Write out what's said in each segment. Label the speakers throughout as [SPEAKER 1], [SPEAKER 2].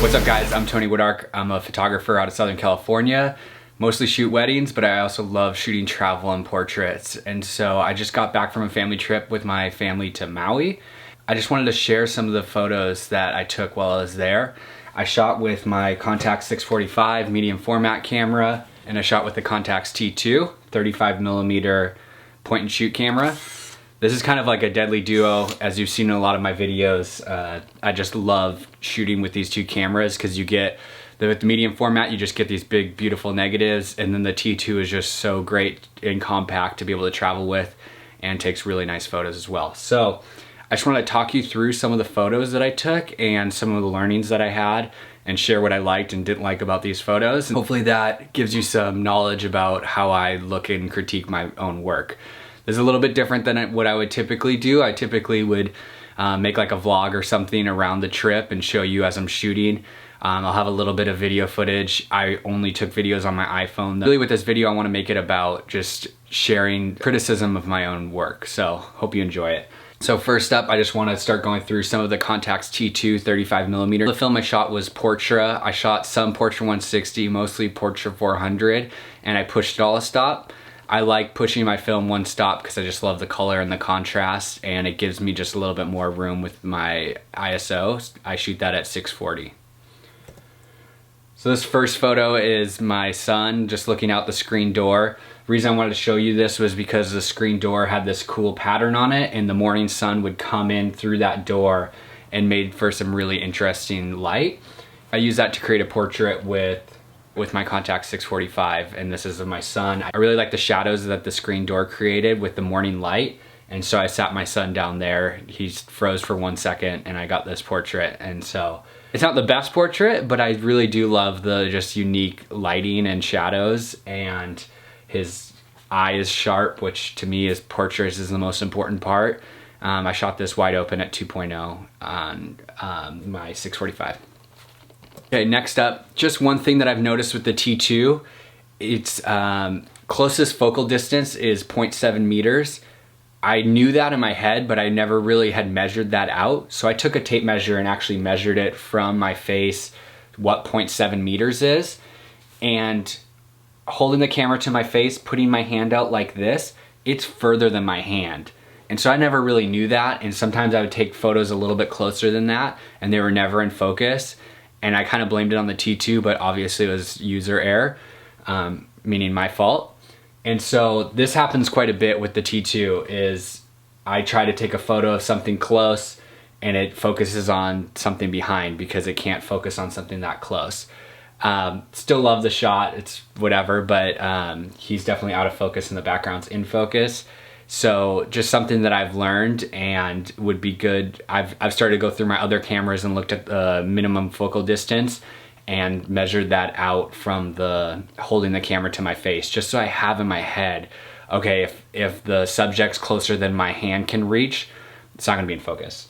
[SPEAKER 1] What's up guys, I'm Tony Woodark. I'm a photographer out of Southern California. Mostly shoot weddings, but I also love shooting travel and portraits. And so I just got back from a family trip with my family to Maui. I just wanted to share some of the photos that I took while I was there. I shot with my Contax 645 medium format camera, and I shot with the Contax T2 35mm point and shoot camera. This is kind of like a deadly duo, as you've seen in a lot of my videos. I just love shooting with these two cameras because you get, with the medium format, you just get these big, beautiful negatives, and then the T2 is just so great and compact to be able to travel with and takes really nice photos as well. So I just want to talk you through some of the photos that I took and some of the learnings that I had and share what I liked and didn't like about these photos. And hopefully that gives you some knowledge about how I look and critique my own work. This is a little bit different than what I would typically do. I typically would make like a vlog or something around the trip and show you as I'm shooting. I'll have a little bit of video footage. I only took videos on my iPhone. Really with this video, I want to make it about just sharing criticism of my own work. So hope you enjoy it. So first up, I just want to start going through some of the Contax T2 35mm. The film I shot was Portra. I shot some Portra 160, mostly Portra 400, and I pushed it all a stop. I like pushing my film one stop because I just love the color and the contrast, and it gives me just a little bit more room with my ISO. I shoot that at 640. So this first photo is my son just looking out the screen door. The reason I wanted to show you this was because the screen door had this cool pattern on it, and the morning sun would come in through that door and made for some really interesting light. I used that to create a portrait with my Contax 645, and this is of my son. I really like the shadows that the screen door created with the morning light, and so I sat my son down there. He froze for 1 second and I got this portrait. And so it's not the best portrait, but I really do love the just unique lighting and shadows, and his eye is sharp, which to me is portraits is the most important part. I shot this wide open at 2.0 on my 645. Okay, next up, just one thing that I've noticed with the T2, its closest focal distance is 0.7 meters. I knew that in my head, but I never really had measured that out. So I took a tape measure and actually measured it from my face, what 0.7 meters is. And holding the camera to my face, putting my hand out like this, it's further than my hand. And so I never really knew that. And sometimes I would take photos a little bit closer than that, and they were never in focus. And I kind of blamed it on the T2, but obviously it was user error, meaning my fault. And so this happens quite a bit with the T2, is I try to take a photo of something close and it focuses on something behind because it can't focus on something that close. Still love the shot, it's whatever, but he's definitely out of focus and the background's in focus. So just something that I've learned and would be good. I've started to go through my other cameras and looked at the minimum focal distance and measured that out from the holding the camera to my face, just so I have in my head, okay, if the subject's closer than my hand can reach, it's not gonna be in focus.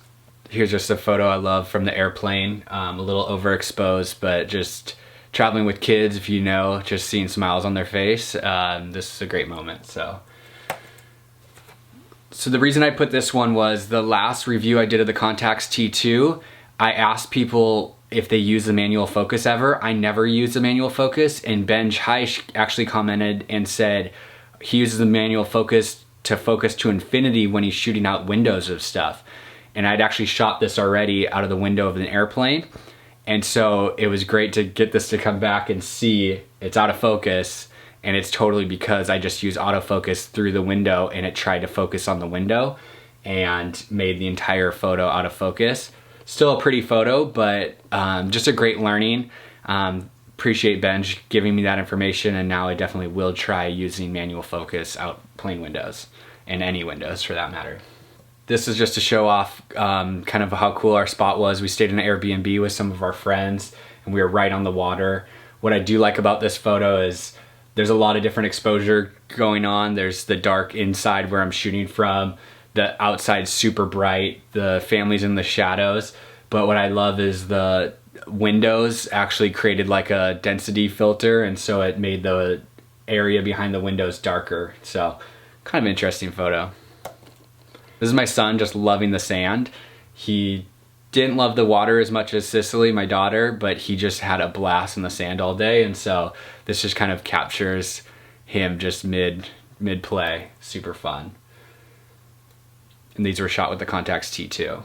[SPEAKER 1] Here's just a photo I love from the airplane, a little overexposed, but just traveling with kids, if you know, just seeing smiles on their face, this is a great moment, so. So the reason I put this one was the last review I did of the Contax T2, I asked people if they use the manual focus ever. I never use the manual focus, and Ben Heisch actually commented and said he uses the manual focus to infinity when he's shooting out windows of stuff. And I'd actually shot this already out of the window of an airplane. And so it was great to get this to come back and see it's out of focus. And it's totally because I just used autofocus through the window and it tried to focus on the window and made the entire photo out of focus. Still a pretty photo, but just a great learning. Appreciate Benj giving me that information, and now I definitely will try using manual focus out plane windows, and any windows for that matter. This is just to show off kind of how cool our spot was. We stayed in an Airbnb with some of our friends and we were right on the water. What I do like about this photo is there's a lot of different exposure going on. There's the dark inside where I'm shooting from, the outside super bright, the family's in the shadows. But what I love is the windows actually created like a density filter, and so it made the area behind the windows darker. So kind of interesting photo. This is my son just loving the sand. He didn't love the water as much as Sicily, my daughter, but he just had a blast in the sand all day. And so this just kind of captures him just mid-play. Super fun. And these were shot with the Contax T2.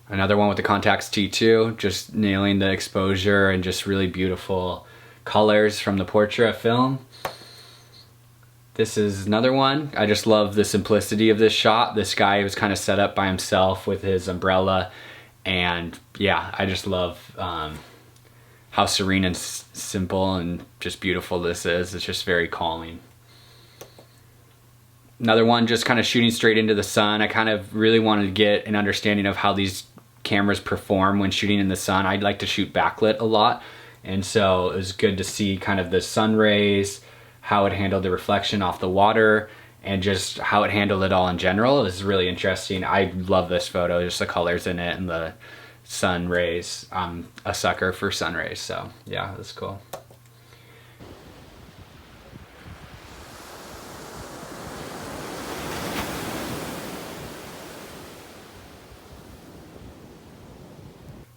[SPEAKER 1] Another one with the Contax T2, just nailing the exposure and just really beautiful colors from the Portra film. This is another one. I just love the simplicity of this shot. This guy was kind of set up by himself with his umbrella, and yeah, I just love how serene and simple and just beautiful this is. It's just very calming. Another one just kind of shooting straight into the sun. I kind of really wanted to get an understanding of how these cameras perform when shooting in the sun. I'd like to shoot backlit a lot, and so it was good to see kind of the sun rays, how it handled the reflection off the water, and just how it handled it all in general. It was really interesting. I love this photo, just the colors in it and the sun rays. I'm a sucker for sun rays, so yeah, that's cool.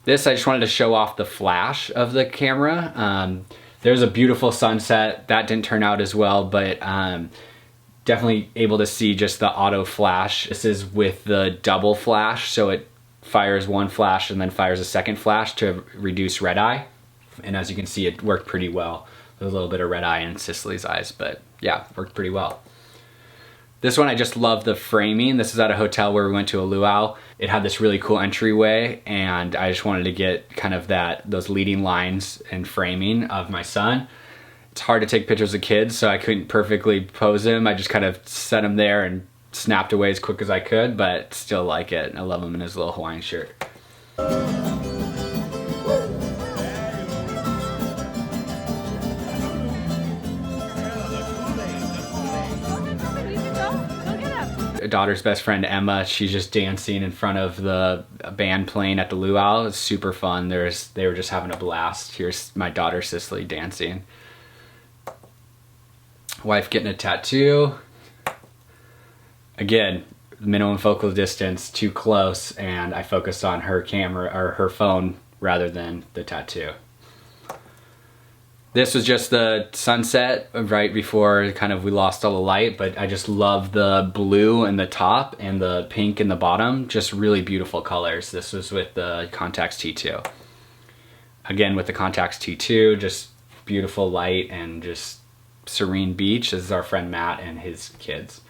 [SPEAKER 1] This, I just wanted to show off the flash of the camera. There's a beautiful sunset. That didn't turn out as well, but definitely able to see just the auto flash. This is with the double flash, so it fires one flash and then fires a second flash to reduce red eye. And as you can see, it worked pretty well. There's a little bit of red eye in Cicely's eyes, but yeah, worked pretty well. This one, I just love the framing. This is at a hotel where we went to a luau. It had this really cool entryway, and I just wanted to get kind of those leading lines and framing of my son. It's hard to take pictures of kids, so I couldn't perfectly pose him. I just kind of set him there and snapped away as quick as I could, but still like it. I love him in his little Hawaiian shirt. Daughter's best friend Emma, she's just dancing in front of the band playing at the luau. It's super fun. They were just having a blast. Here's my daughter Cicely dancing. Wife getting a tattoo. Again, minimum focal distance, too close, and I focused on her camera or her phone rather than the tattoo. This was just the sunset right before kind of we lost all the light, but I just love the blue in the top and the pink in the bottom. Just really beautiful colors. This was with the Contax T2. Again, with the Contax T2, just beautiful light and just serene beach. This is our friend Matt and his kids.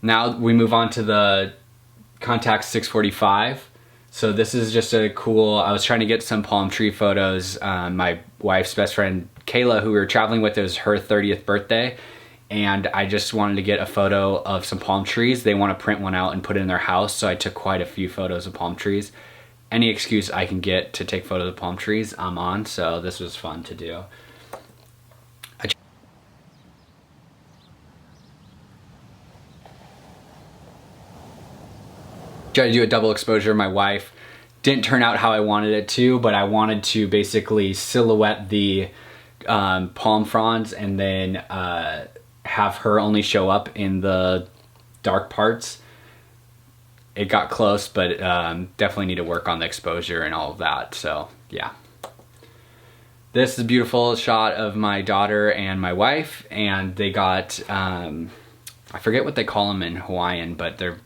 [SPEAKER 1] Now we move on to the Contax 645. So this is just a cool, I was trying to get some palm tree photos. My wife's best friend, Kayla, who we were traveling with, it was her 30th birthday. And I just wanted to get a photo of some palm trees. They want to print one out and put it in their house. So I took quite a few photos of palm trees. Any excuse I can get to take photos of palm trees, I'm on. So this was fun to do. Tried to do a double exposure of my wife. Didn't turn out how I wanted it to, but I wanted to basically silhouette the palm fronds and then have her only show up in the dark parts. It got close, but definitely need to work on the exposure and all of that, so yeah. This is a beautiful shot of my daughter and my wife, and they got, I forget what they call them in Hawaiian, but they're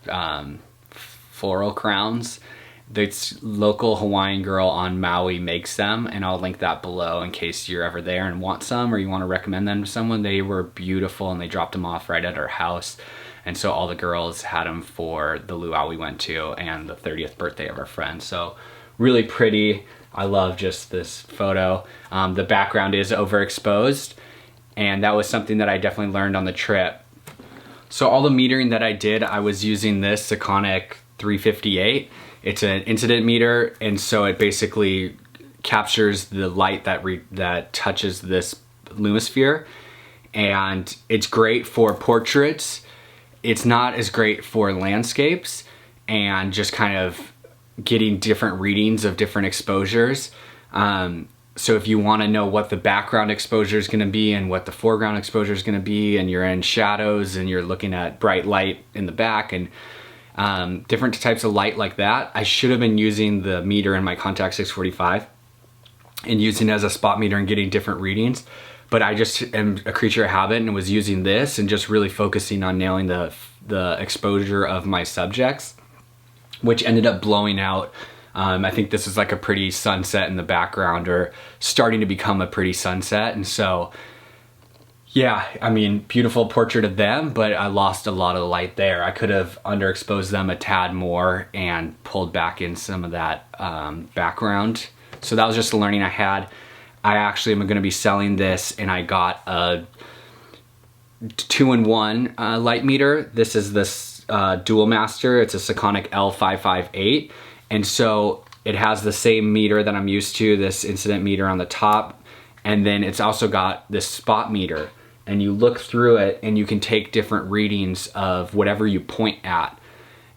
[SPEAKER 1] floral crowns. This local Hawaiian girl on Maui makes them, and I'll link that below in case you're ever there and want some or you want to recommend them to someone. They were beautiful and they dropped them off right at our house, and so all the girls had them for the luau we went to and the 30th birthday of our friend. So really pretty. I love just this photo. The background is overexposed, and that was something that I definitely learned on the trip. So all the metering that I did, I was using this Contax 358. It's an incident meter, and so it basically captures the light that touches this lumisphere, and it's great for portraits. It's not as great for landscapes and just kind of getting different readings of different exposures. So if you want to know what the background exposure is going to be and what the foreground exposure is going to be, and you're in shadows and you're looking at bright light in the back and different types of light like that, I should have been using the meter in my Contax 645 and using it as a spot meter and getting different readings. But I just am a creature of habit and was using this and just really focusing on nailing the exposure of my subjects, which ended up blowing out. I think this is like a pretty sunset in the background, or starting to become a pretty sunset. And so, yeah, I mean, beautiful portrait of them, but I lost a lot of the light there. I could have underexposed them a tad more and pulled back in some of that background. So that was just a learning I had. I actually am going to be selling this, and I got a 2-in-1 light meter. This is this Dual Master. It's a Sekonic L558. And so it has the same meter that I'm used to, this incident meter on the top. And then it's also got this spot meter. And you look through it and you can take different readings of whatever you point at.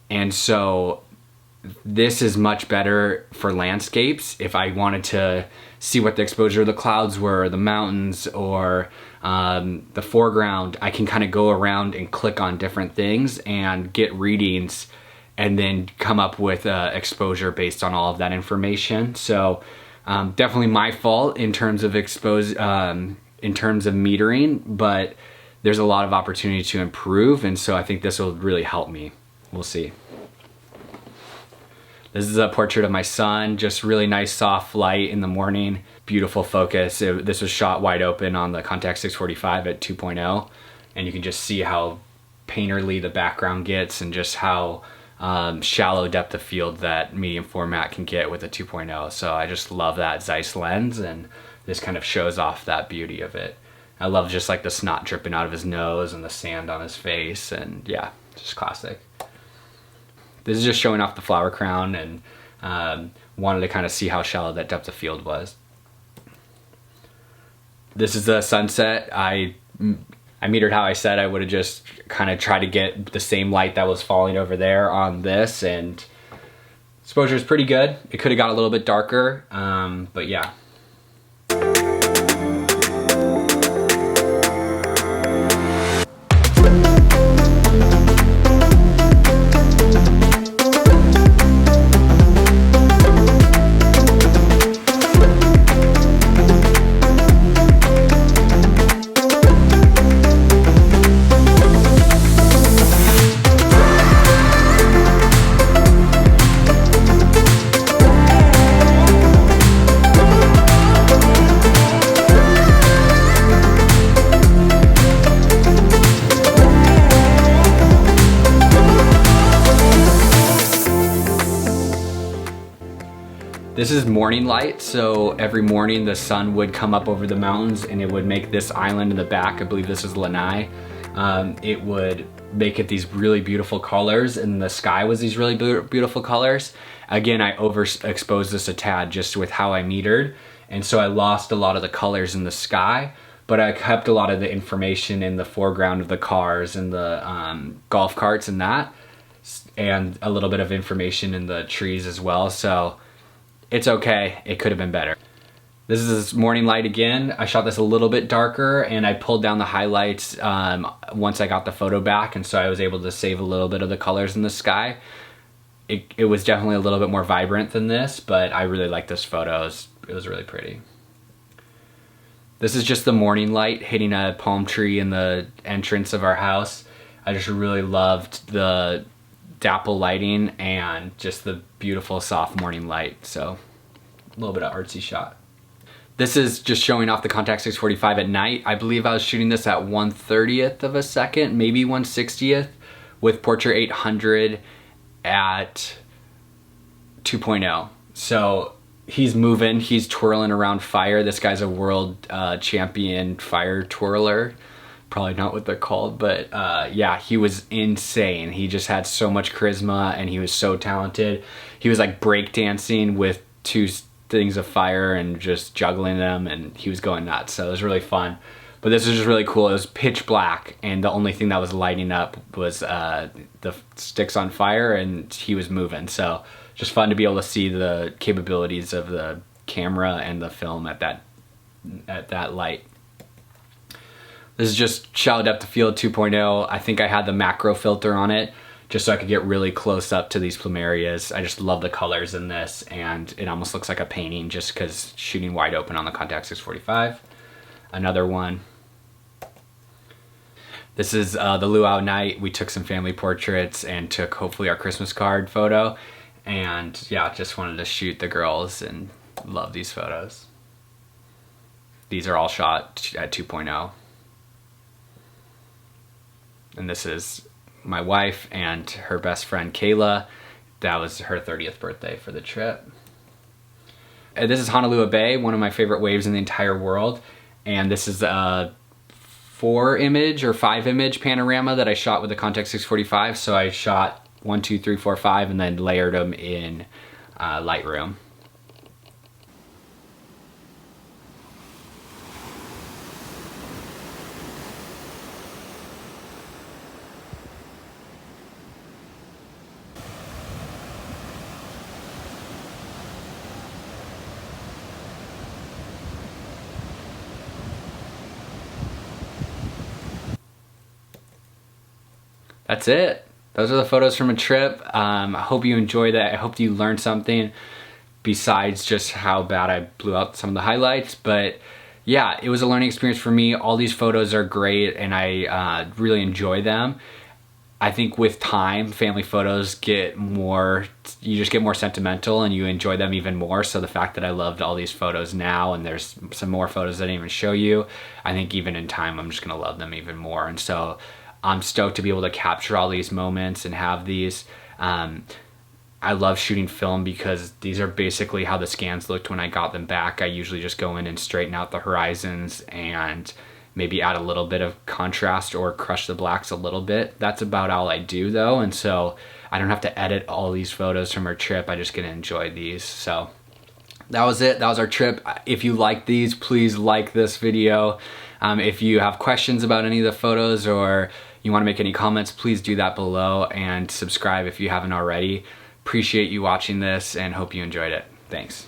[SPEAKER 1] And so this is much better for landscapes. If I wanted to see what the exposure of the clouds were, the mountains, or the foreground, I can kind of go around and click on different things and get readings, and then come up with exposure based on all of that information. So definitely my fault in terms of metering, but there's a lot of opportunity to improve, and so I think this will really help me. We'll see. This is a portrait of my son, just really nice soft light in the morning, beautiful focus. This was shot wide open on the Contax 645 at 2.0, and you can just see how painterly the background gets and just how shallow depth of field that medium format can get with a 2.0. So I just love that Zeiss lens, and this kind of shows off that beauty of it. I love just like the snot dripping out of his nose and the sand on his face, and yeah, just classic. This is just showing off the flower crown, and wanted to kind of see how shallow that depth of field was. This is the sunset. I metered how I said I would have just kind of tried to get the same light that was falling over there on this, and exposure is pretty good. It could have got a little bit darker, but yeah. This is morning light, so every morning the sun would come up over the mountains and it would make this island in the back, I believe this is Lanai. It would make it these really beautiful colors, and the sky was these really beautiful colors. Again, I overexposed this a tad just with how I metered, and so I lost a lot of the colors in the sky, but I kept a lot of the information in the foreground of the cars and the golf carts and that, and a little bit of information in the trees as well. So it's okay, it could have been better. This is morning light again. I shot this a little bit darker, and I pulled down the highlights once I got the photo back, and so I was able to save a little bit of the colors in the sky. It was definitely a little bit more vibrant than this, but I really like this photo. It was really pretty. This is just the morning light hitting a palm tree in the entrance of our house. I just really loved the dapple lighting and just the beautiful soft morning light. So a little bit of artsy shot. This is just showing off the Contax 645 at night. I believe I was shooting this at 1/30th of a second, maybe 1/60th, with Portra 800 at 2.0. So he's moving, he's twirling around fire. This guy's a world champion fire twirler. Probably not what they're called, but yeah, he was insane. He just had so much charisma, and he was so talented. He was like breakdancing with two things of fire and just juggling them, and he was going nuts. So it was really fun. But this was just really cool. It was pitch black, and the only thing that was lighting up was the sticks on fire, and he was moving. So just fun to be able to see the capabilities of the camera and the film at that light. This is just shallow depth of field 2.0. I think I had the macro filter on it just so I could get really close up to these plumerias. I just love the colors in this, and it almost looks like a painting just because shooting wide open on the Contax 645. Another one. This is the luau night. We took some family portraits and took hopefully our Christmas card photo. And yeah, just wanted to shoot the girls and love these photos. These are all shot at 2.0. And this is my wife and her best friend Kayla. That was her 30th birthday for the trip. And this is Honolulu Bay, one of my favorite waves in the entire world. And this is a 4-image or 5-image panorama that I shot with the Contax 645. So I shot 1, 2, 3, 4, 5 and then layered them in Lightroom. That's it. Those are the photos from a trip. I hope you enjoyed that. I hope you learned something besides just how bad I blew out some of the highlights. But yeah, it was a learning experience for me. All these photos are great and I really enjoy them. I think with time, family photos get more, you just get more sentimental and you enjoy them even more. So the fact that I loved all these photos now and there's some more photos I didn't even show you, I think even in time, I'm just gonna love them even more. And so I'm stoked to be able to capture all these moments and have these. I love shooting film because these are basically how the scans looked when I got them back. I usually just go in and straighten out the horizons and maybe add a little bit of contrast or crush the blacks a little bit. That's about all I do though. And so I don't have to edit all these photos from our trip. I just get to enjoy these. So that was it. That was our trip. If you like these, please like this video. If you have questions about any of the photos or you want to make any comments, please do that below and subscribe if you haven't already. Appreciate you watching this and hope you enjoyed it. Thanks.